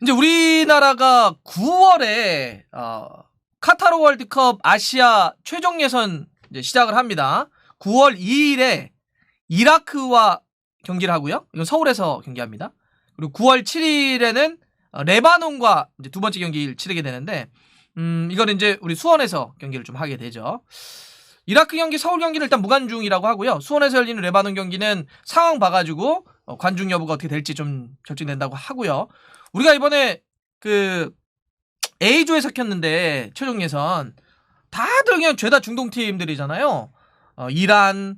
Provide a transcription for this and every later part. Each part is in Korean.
이제 우리나라가 9월에 카타르 월드컵 아시아 최종 예선 이제 시작을 합니다. 9월 2일에 이라크와 경기를 하고요. 이건 서울에서 경기합니다. 그리고 9월 7일에는 레바논과 이제 두 번째 경기를 치르게 되는데, 이거는 이제 우리 수원에서 경기를 좀 하게 되죠. 이라크 경기, 서울 경기는 일단 무관중이라고 하고요. 수원에서 열리는 레바논 경기는 상황 봐가지고 관중 여부가 어떻게 될지 좀 결정된다고 하고요. 우리가 이번에 그 A조에 섞였는데 최종 예선 다들 그냥 죄다 중동 팀들이잖아요. 이란,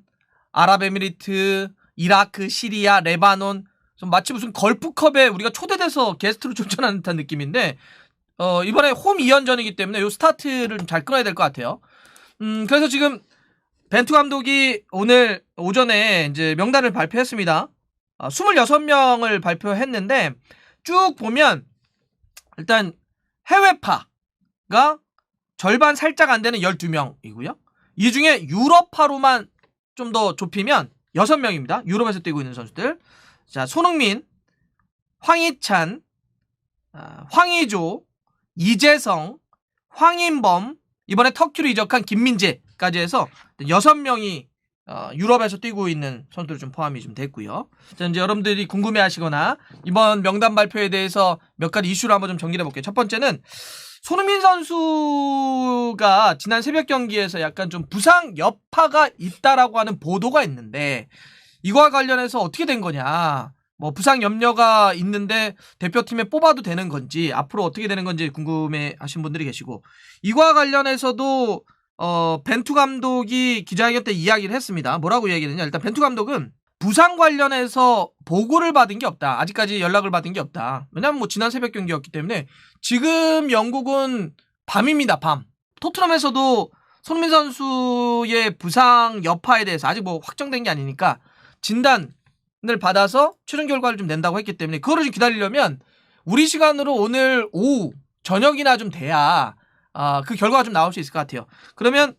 아랍에미리트, 이라크, 시리아, 레바논, 좀 마치 무슨 걸프컵에 우리가 초대돼서 게스트로 출전하는 듯한 느낌인데, 이번에 홈 2연전이기 때문에 요 스타트를 좀 잘 끊어야 될 것 같아요. 그래서 지금 벤투 감독이 오늘 오전에 이제 명단을 발표했습니다. 26명을 발표했는데, 쭉 보면 일단 해외파가 절반 살짝 안 되는 12명이고요. 이 중에 유럽파로만 좀 더 좁히면 6명입니다. 유럽에서 뛰고 있는 선수들. 자, 손흥민, 황희찬, 황의조, 이재성, 황인범, 이번에 터키로 이적한 김민재까지 해서 6명이 유럽에서 뛰고 있는 선수들 좀 포함이 좀 됐고요. 자, 이제 여러분들이 궁금해하시거나 이번 명단 발표에 대해서 몇 가지 이슈를 한번 좀 정리해 볼게요. 첫 번째는 손흥민 선수가 지난 새벽 경기에서 약간 좀 부상 여파가 있다라고 하는 보도가 있는데, 이거와 관련해서 어떻게 된 거냐, 뭐 부상 염려가 있는데 대표팀에 뽑아도 되는 건지, 앞으로 어떻게 되는 건지 궁금해 하신 분들이 계시고, 이거와 관련해서도 벤투 감독이 기자회견 때 이야기를 했습니다. 뭐라고 이야기했느냐, 일단 벤투 감독은 부상 관련해서 보고를 받은 게 없다. 아직까지 연락을 받은 게 없다. 왜냐면 뭐 지난 새벽 경기였기 때문에. 지금 영국은 밤입니다, 밤. 토트넘에서도 손흥민 선수의 부상 여파에 대해서 아직 뭐 확정된 게 아니니까 진단을 받아서 최종 결과를 좀 낸다고 했기 때문에, 그거를 좀 기다리려면 우리 시간으로 오늘 오후 저녁이나 좀 돼야 그 결과가 좀 나올 수 있을 것 같아요. 그러면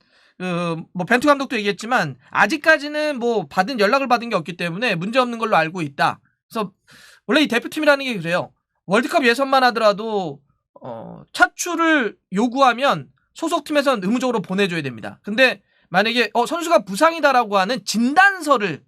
뭐 벤투 감독도 얘기했지만 아직까지는 뭐 연락을 받은 게 없기 때문에 문제 없는 걸로 알고 있다. 그래서 원래 이 대표팀이라는 게 그래요. 월드컵 예선만 하더라도 차출을 요구하면 소속팀에서는 의무적으로 보내줘야 됩니다. 근데 만약에 선수가 부상이다라고 하는 진단서를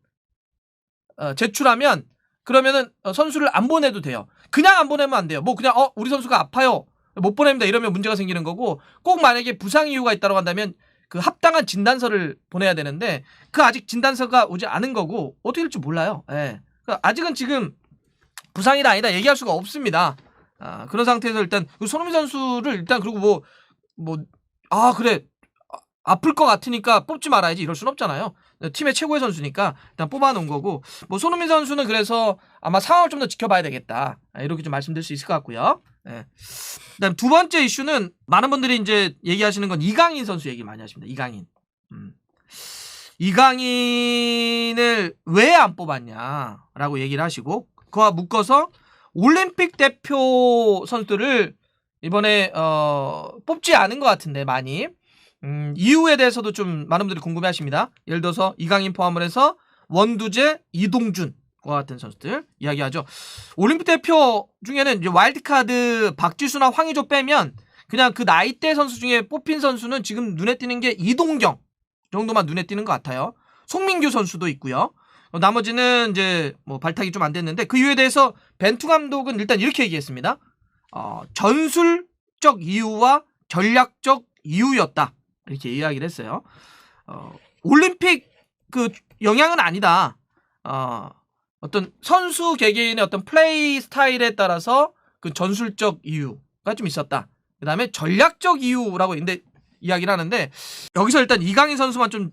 제출하면, 그러면은 선수를 안 보내도 돼요. 그냥 안 보내면 안 돼요. 뭐 그냥 우리 선수가 아파요, 못 보냅니다, 이러면 문제가 생기는 거고, 꼭 만약에 부상 이유가 있다고 한다면 그 합당한 진단서를 보내야 되는데, 그 아직 진단서가 오지 않은 거고 어떻게 될지 몰라요. 예. 그러니까 아직은 지금 부상이다 아니다 얘기할 수가 없습니다. 그런 상태에서 일단 손흥민 선수를 일단, 그리고 그래 아플 것 같으니까 뽑지 말아야지 이럴 순 없잖아요. 팀의 최고의 선수니까 일단 뽑아놓은 거고, 뭐 손흥민 선수는 그래서 아마 상황을 좀 더 지켜봐야 되겠다, 이렇게 좀 말씀드릴 수 있을 것 같고요. 네. 그다음 두 번째 이슈는 많은 분들이 이제 얘기하시는 건 이강인 선수 얘기 많이 하십니다. 이강인을 왜 안 뽑았냐라고 얘기를 하시고, 그와 묶어서 올림픽 대표 선수들을 이번에 뽑지 않은 것 같은데 많이, 이유에 대해서도 좀 많은 분들이 궁금해하십니다. 예를 들어서 이강인 포함을 해서 원두재, 이동준과 같은 선수들 이야기하죠. 올림픽 대표 중에는 이제 와일드카드 박지수나 황의조 빼면 그냥 그 나이대 선수 중에 뽑힌 선수는 지금 눈에 띄는 게 이동경 정도만 눈에 띄는 것 같아요. 송민규 선수도 있고요. 나머지는 이제 뭐 발탁이 좀 안 됐는데, 그 이유에 대해서 벤투 감독은 일단 이렇게 얘기했습니다. 전술적 이유와 전략적 이유였다, 이렇게 이야기를 했어요. 올림픽 그 영향은 아니다. 어떤 선수 개개인의 어떤 플레이 스타일에 따라서 그 전술적 이유가 좀 있었다. 그 다음에 전략적 이유라고 있는데 이야기를 하는데, 여기서 일단 이강인 선수만 좀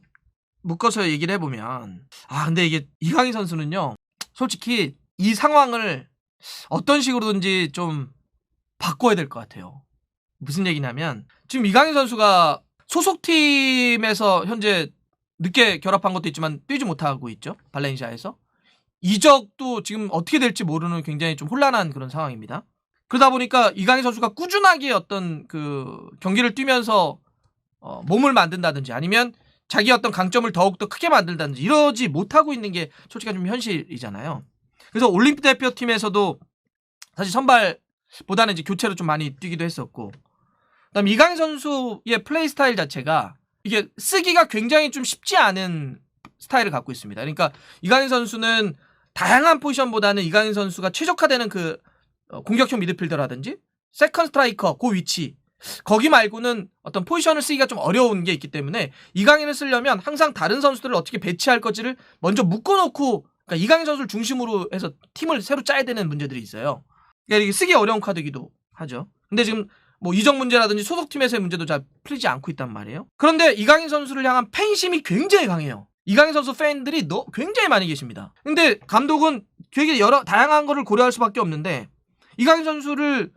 묶어서 얘기를 해보면, 근데 이게 이강인 선수는요, 솔직히 이 상황을 어떤 식으로든지 좀 바꿔야 될 것 같아요. 무슨 얘기냐면, 지금 이강인 선수가 소속팀에서 현재 늦게 결합한 것도 있지만 뛰지 못하고 있죠. 발렌시아에서. 이적도 지금 어떻게 될지 모르는 굉장히 좀 혼란한 그런 상황입니다. 그러다 보니까 이강인 선수가 꾸준하게 어떤 그 경기를 뛰면서 몸을 만든다든지, 아니면 자기 어떤 강점을 더욱더 크게 만들다든지 이러지 못하고 있는 게 솔직히 좀 현실이잖아요. 그래서 올림픽 대표팀에서도 사실 선발 보다는 이제 교체로 좀 많이 뛰기도 했었고, 그다음 이강인 선수의 플레이 스타일 자체가 이게 쓰기가 굉장히 좀 쉽지 않은 스타일을 갖고 있습니다. 그러니까 이강인 선수는 다양한 포지션보다는 이강인 선수가 최적화되는 그 공격형 미드필더라든지 세컨 스트라이커 그 위치, 거기 말고는 어떤 포지션을 쓰기가 좀 어려운 게 있기 때문에 이강인을 쓰려면 항상 다른 선수들을 어떻게 배치할 것지를 먼저 묶어놓고, 그러니까 이강인 선수를 중심으로 해서 팀을 새로 짜야 되는 문제들이 있어요. 그러니까 이게 쓰기 어려운 카드이기도 하죠. 근데 지금 뭐 이적 문제라든지 소속팀에서의 문제도 잘 풀리지 않고 있단 말이에요. 그런데 이강인 선수를 향한 팬심이 굉장히 강해요. 이강인 선수 팬들이 굉장히 많이 계십니다. 근데 감독은 되게 다양한 거를 고려할 수밖에 없는데, 이강인 선수를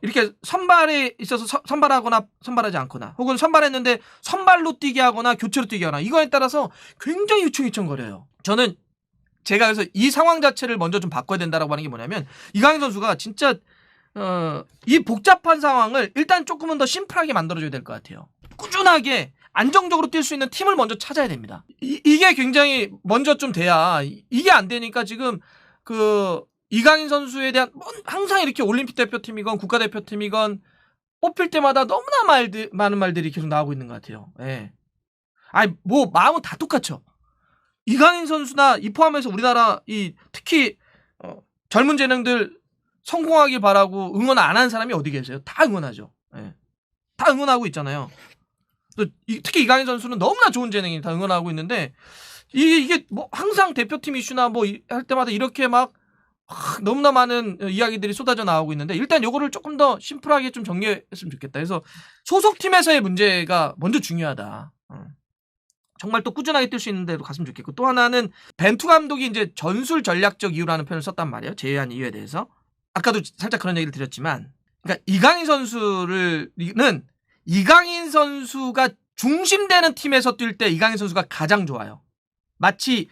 이렇게 선발에 있어서 선발하거나 선발하지 않거나, 혹은 선발했는데 선발로 뛰게 하거나 교체로 뛰게 하거나, 이거에 따라서 굉장히 휘청휘청거려요. 저는 제가 그래서 이 상황 자체를 먼저 좀 바꿔야 된다라고 하는 게 뭐냐면, 이강인 선수가 진짜 이 복잡한 상황을 일단 조금은 더 심플하게 만들어줘야 될 것 같아요. 꾸준하게 안정적으로 뛸 수 있는 팀을 먼저 찾아야 됩니다. 이게 굉장히 먼저 좀 돼야, 이게 안 되니까 지금 이강인 선수에 대한 항상 이렇게 올림픽 대표팀이건 국가대표팀이건 뽑힐 때마다 너무나 많은 말들이 계속 나오고 있는 것 같아요. 예. 아니 뭐 마음은 다 똑같죠. 이강인 선수나 이 포함해서 우리나라 특히 젊은 재능들 성공하길 바라고 응원 안 하는 사람이 어디 계세요? 다 응원하죠. 예. 다 응원하고 있잖아요. 또 특히 이강인 선수는 너무나 좋은 재능이 다 응원하고 있는데, 이게 뭐 항상 대표팀 이슈나 뭐 할 때마다 이렇게 막 너무나 많은 이야기들이 쏟아져 나오고 있는데, 일단 요거를 조금 더 심플하게 좀 정리했으면 좋겠다. 그래서 소속팀에서의 문제가 먼저 중요하다. 정말 또 꾸준하게 뛸 수 있는 데로 갔으면 좋겠고, 또 하나는 벤투 감독이 이제 전술 전략적 이유라는 표현을 썼단 말이에요. 제외한 이유에 대해서. 아까도 살짝 그런 얘기를 드렸지만, 그러니까 이강인 선수가 중심되는 팀에서 뛸 때 이강인 선수가 가장 좋아요. 마치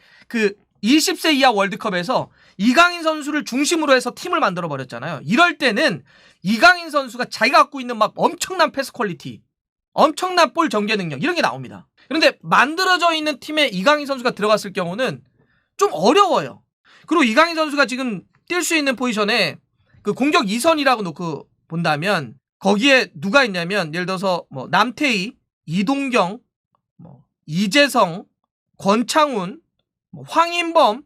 20세 이하 월드컵에서 이강인 선수를 중심으로 해서 팀을 만들어 버렸잖아요. 이럴 때는 이강인 선수가 자기가 갖고 있는 막 엄청난 패스 퀄리티, 엄청난 볼 전개 능력, 이런 게 나옵니다. 그런데 만들어져 있는 팀에 이강인 선수가 들어갔을 경우는 좀 어려워요. 그리고 이강인 선수가 지금 뛸 수 있는 포지션에 공격 2선이라고 놓고 본다면, 거기에 누가 있냐면, 예를 들어서 뭐 남태희, 이동경, 뭐 이재성, 권창훈, 뭐 황인범,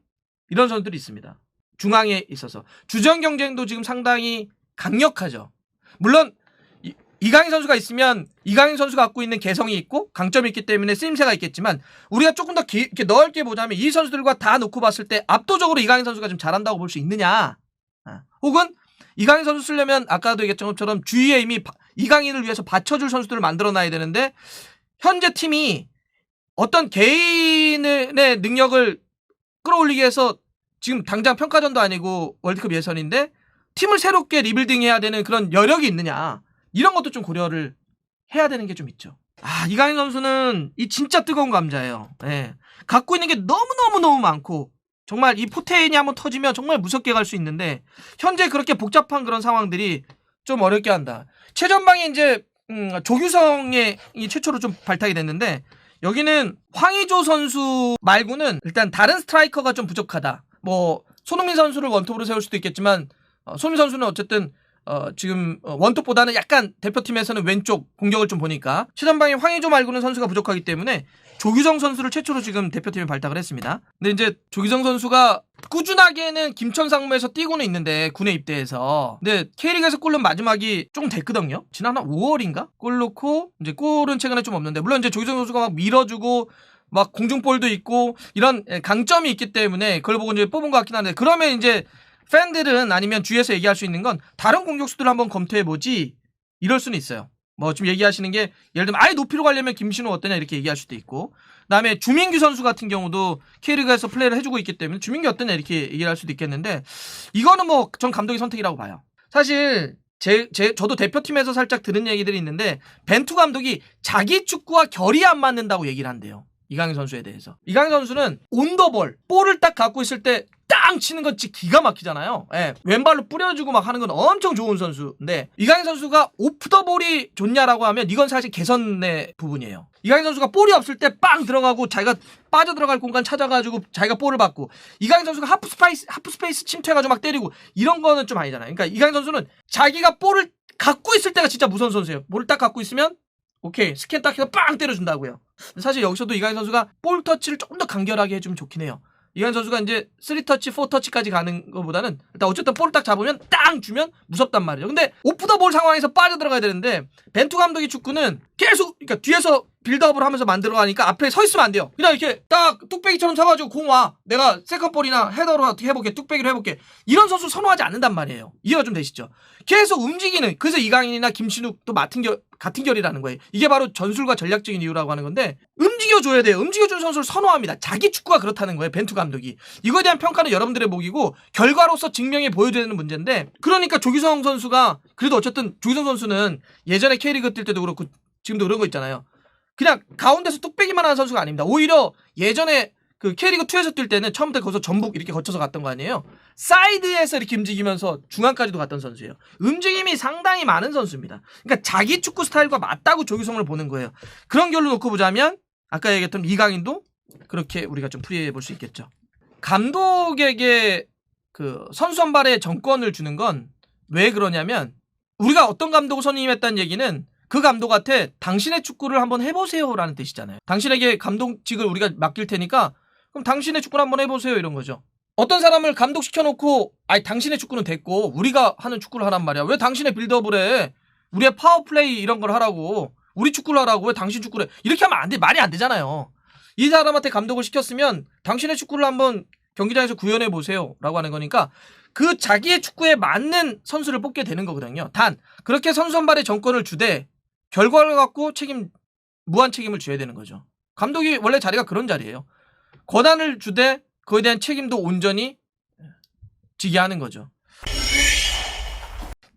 이런 선수들이 있습니다. 중앙에 있어서 주전 경쟁도 지금 상당히 강력하죠. 물론 이강인 선수가 있으면 이강인 선수가 갖고 있는 개성이 있고 강점이 있기 때문에 쓰임새가 있겠지만, 우리가 조금 더 이렇게 넓게 보자면 이 선수들과 다 놓고 봤을 때 압도적으로 이강인 선수가 좀 잘한다고 볼 수 있느냐, 혹은 이강인 선수 쓰려면 아까도 얘기했던 것처럼 주위에 이미 이강인을 위해서 받쳐줄 선수들을 만들어놔야 되는데, 현재 팀이 어떤 개인의 능력을 끌어올리기 위해서 지금 당장 평가전도 아니고 월드컵 예선인데 팀을 새롭게 리빌딩해야 되는 그런 여력이 있느냐, 이런 것도 좀 고려를 해야 되는 게 좀 있죠. 이강인 선수는 진짜 뜨거운 감자예요. 예. 갖고 있는 게 너무너무 많고, 정말 이 포테인이 한번 터지면 정말 무섭게 갈 수 있는데, 현재 그렇게 복잡한 그런 상황들이 좀 어렵게 한다. 최전방에 이제 조규성이 최초로 좀 발탁이 됐는데, 여기는 황의조 선수 말고는 일단 다른 스트라이커가 좀 부족하다. 뭐 손흥민 선수를 원톱으로 세울 수도 있겠지만, 손흥민 선수는 어쨌든 지금 원톱보다는 약간 대표팀에서는 왼쪽 공격을 좀 보니까 최전방에 황의조 말고는 선수가 부족하기 때문에 조규성 선수를 최초로 지금 대표팀에 발탁을 했습니다. 근데 이제 조규성 선수가 꾸준하게는 김천상무에서 뛰고는 있는데, 군에 입대해서. 근데 K리그에서 골 넣은 마지막이 조금 됐거든요. 지난 5월인가? 골 넣고, 이제 골은 최근에 좀 없는데, 물론 이제 조규성 선수가 막 밀어주고 막 공중볼도 있고 이런 강점이 있기 때문에 그걸 보고 이제 뽑은 것 같긴 한데, 그러면 이제 팬들은, 아니면 주위에서 얘기할 수 있는 건 다른 공격수들을 한번 검토해보지, 이럴 수는 있어요. 뭐 좀 얘기하시는 게, 예를 들면 아예 높이로 가려면 김신우 어떠냐, 이렇게 얘기할 수도 있고, 그다음에 주민규 선수 같은 경우도 K리그에서 플레이를 해주고 있기 때문에 주민규 어떠냐, 이렇게 얘기를 할 수도 있겠는데, 이거는 뭐 전 감독의 선택이라고 봐요. 사실 저도 대표팀에서 살짝 들은 얘기들이 있는데, 벤투 감독이 자기 축구와 결이 안 맞는다고 얘기를 한대요. 이강인 선수에 대해서. 이강인 선수는 온더볼, 볼을 딱 갖고 있을 때 땅 치는 건 진짜 기가 막히잖아요. 예, 왼발로 뿌려주고 막 하는 건 엄청 좋은 선수인데 이강인 선수가 오프 더 볼이 좋냐라고 하면 이건 사실 개선의 부분이에요. 이강인 선수가 볼이 없을 때 빵 들어가고 자기가 빠져들어갈 공간 찾아가지고 자기가 볼을 받고, 이강인 선수가 하프 스페이스 침투해가지고 막 때리고 이런 거는 좀 아니잖아요. 그러니까 이강인 선수는 자기가 볼을 갖고 있을 때가 진짜 무서운 선수예요. 볼을 딱 갖고 있으면 오케이 스캔 딱 해서 빵 때려준다고요. 사실 여기서도 이강인 선수가 볼 터치를 조금 더 간결하게 해주면 좋긴 해요. 이강인 선수가 이제 3터치, 4터치까지 가는 것보다는 일단 어쨌든 볼을 딱 잡으면 땅 주면 무섭단 말이에요. 근데 오프 더 볼 상황에서 빠져들어가야 되는데 벤투 감독의 축구는 계속 그러니까 뒤에서 빌드업을 하면서 만들어가니까 앞에 서 있으면 안 돼요. 그냥 이렇게 딱 뚝배기처럼 서가지고 공 와, 내가 세컨볼이나 헤더로 어떻게 해볼게, 뚝배기로 해볼게, 이런 선수 선호하지 않는단 말이에요. 이해가 좀 되시죠? 계속 움직이는, 그래서 이강인이나 김신욱도 같은 결이라는 거예요. 이게 바로 전술과 전략적인 이유라고 하는 건데, 움직여줘야 돼요. 움직여주는 선수를 선호합니다. 자기 축구가 그렇다는 거예요, 벤투 감독이. 이거에 대한 평가는 여러분들의 몫이고 결과로서 증명해 보여줘야 되는 문제인데, 그러니까 조규성 선수가, 그래도 어쨌든 조규성 선수는 예전에 K리그 뛸 때도 그렇고 지금도 그런 거 있잖아요. 그냥 가운데서 뚝배기만 하는 선수가 아닙니다. 오히려 예전에 그 K리그2에서 뛸 때는 처음부터 거기서 전북 이렇게 거쳐서 갔던 거 아니에요. 사이드에서 이렇게 움직이면서 중앙까지도 갔던 선수예요. 움직임이 상당히 많은 선수입니다. 그러니까 자기 축구 스타일과 맞다고 조규성을 보는 거예요. 그런 결로 놓고 보자면 아까 얘기했던 이강인도 그렇게 우리가 좀 풀이해 볼 수 있겠죠. 감독에게 그 선수 선발의 정권을 주는 건 왜 그러냐면, 우리가 어떤 감독을 선임했다는 얘기는 그 감독한테 당신의 축구를 한번 해보세요 라는 뜻이잖아요. 당신에게 감독직을 우리가 맡길 테니까 그럼 당신의 축구를 한번 해보세요, 이런 거죠. 어떤 사람을 감독 시켜놓고 아니 당신의 축구는 됐고 우리가 하는 축구를 하란 말이야, 왜 당신의 빌드업을 해, 우리의 파워플레이 이런 걸 하라고, 우리 축구를 하라고 왜 당신 축구를 해, 이렇게 하면 안 돼. 말이 안 되잖아요. 이 사람한테 감독을 시켰으면 당신의 축구를 한번 경기장에서 구현해 보세요 라고 하는 거니까 그 자기의 축구에 맞는 선수를 뽑게 되는 거거든요. 단 그렇게 선수 선발의 정권을 주되 결과를 갖고 무한 책임을 져야 되는 거죠. 감독이 원래 자리가 그런 자리예요. 권한을 주되 그에 대한 책임도 온전히 지게 하는 거죠.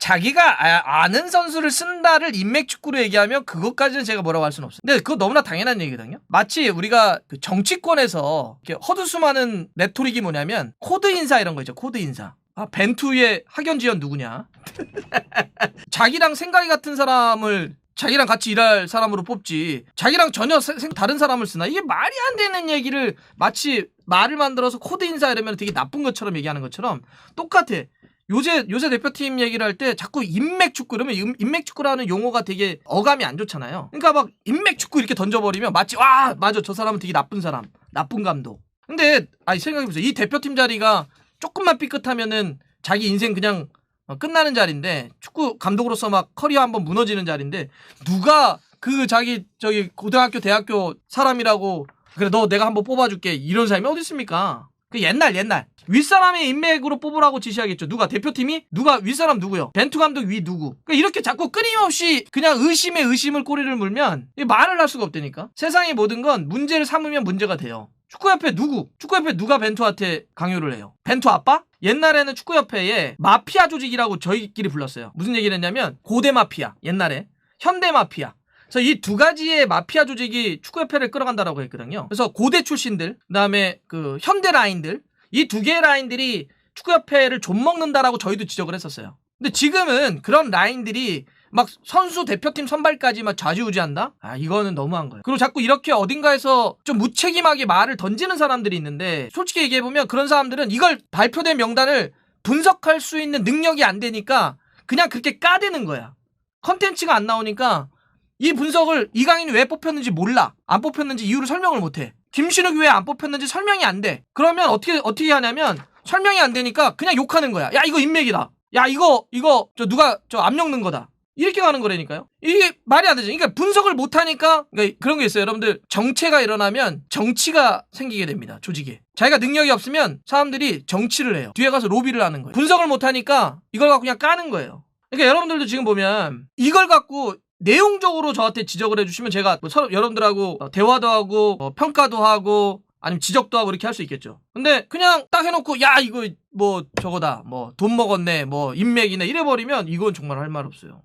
자기가 아는 선수를 쓴다를 인맥축구로 얘기하면 그것까지는 제가 뭐라고 할 수는 없어요. 근데 그거 너무나 당연한 얘기거든요. 마치 우리가 그 정치권에서 헛웃음하는 레토릭이 뭐냐면 코드 인사 이런 거 있죠. 코드 인사. 벤투의 학연지연 누구냐. 자기랑 생각이 같은 사람을 자기랑 같이 일할 사람으로 뽑지 자기랑 전혀 다른 사람을 쓰나, 이게 말이 안 되는 얘기를 마치 말을 만들어서 코드 인사 이러면 되게 나쁜 것처럼 얘기하는 것처럼 똑같아. 요새 대표팀 얘기를 할 때 자꾸 인맥축구 이러면 인맥축구라는 용어가 되게 어감이 안 좋잖아요. 그러니까 막 인맥축구 이렇게 던져버리면 마치 와 맞아 저 사람은 되게 나쁜 사람, 나쁜 감독. 근데 생각해보세요. 이 대표팀 자리가 조금만 삐끗하면은 자기 인생 그냥 끝나는 자리인데, 축구 감독으로서 막 커리어 한번 무너지는 자리인데, 누가 그 저기 고등학교 대학교 사람이라고 그래 너 내가 한번 뽑아줄게 이런 사람이 어디 있습니까? 그 옛날 윗사람의 인맥으로 뽑으라고 지시하겠죠. 누가? 대표팀이? 누가? 윗사람 누구요? 벤투 감독 위 누구? 그러니까 이렇게 자꾸 끊임없이 그냥 의심에 의심을 꼬리를 물면 말을 할 수가 없다니까. 세상의 모든 건 문제를 삼으면 문제가 돼요. 축구협회 누가 벤투한테 강요를 해요? 벤투 아빠? 옛날에는 축구협회에 마피아 조직이라고 저희끼리 불렀어요. 무슨 얘기를 했냐면 고대 마피아, 옛날에 현대 마피아. 그래서 이 두 가지의 마피아 조직이 축구협회를 끌어간다라고 했거든요. 그래서 고대 출신들, 그다음에 그 현대 라인들, 이 두 개의 라인들이 축구협회를 좀먹는다라고 저희도 지적을 했었어요. 근데 지금은 그런 라인들이 막 선수 대표팀 선발까지 막 좌지우지한다? 이거는 너무한 거예요. 그리고 자꾸 이렇게 어딘가에서 좀 무책임하게 말을 던지는 사람들이 있는데, 솔직히 얘기해보면 그런 사람들은 이걸 발표된 명단을 분석할 수 있는 능력이 안 되니까 그냥 그렇게 까대는 거야. 컨텐츠가 안 나오니까 이 분석을 이강인이 왜 뽑혔는지 몰라. 안 뽑혔는지 이유를 설명을 못해. 김신욱이 왜 안 뽑혔는지 설명이 안 돼. 그러면 어떻게 하냐면 설명이 안 되니까 그냥 욕하는 거야. 야 이거 인맥이다. 야 이거 누가 압력 넣은 거다. 이렇게 가는 거라니까요. 이게 말이 안 되죠. 그러니까 분석을 못하니까, 그러니까 그런 게 있어요. 여러분들, 정체가 일어나면 정치가 생기게 됩니다. 조직에. 자기가 능력이 없으면 사람들이 정치를 해요. 뒤에 가서 로비를 하는 거예요. 분석을 못하니까 이걸 갖고 그냥 까는 거예요. 그러니까 여러분들도 지금 보면 이걸 갖고 내용적으로 저한테 지적을 해주시면 제가 여러분들하고 대화도 하고 평가도 하고 아니면 지적도 하고 이렇게 할 수 있겠죠. 근데 그냥 딱 해놓고 야 이거 뭐 저거다, 뭐 돈 먹었네, 뭐 인맥이네 이래버리면 이건 정말 할 말 없어요.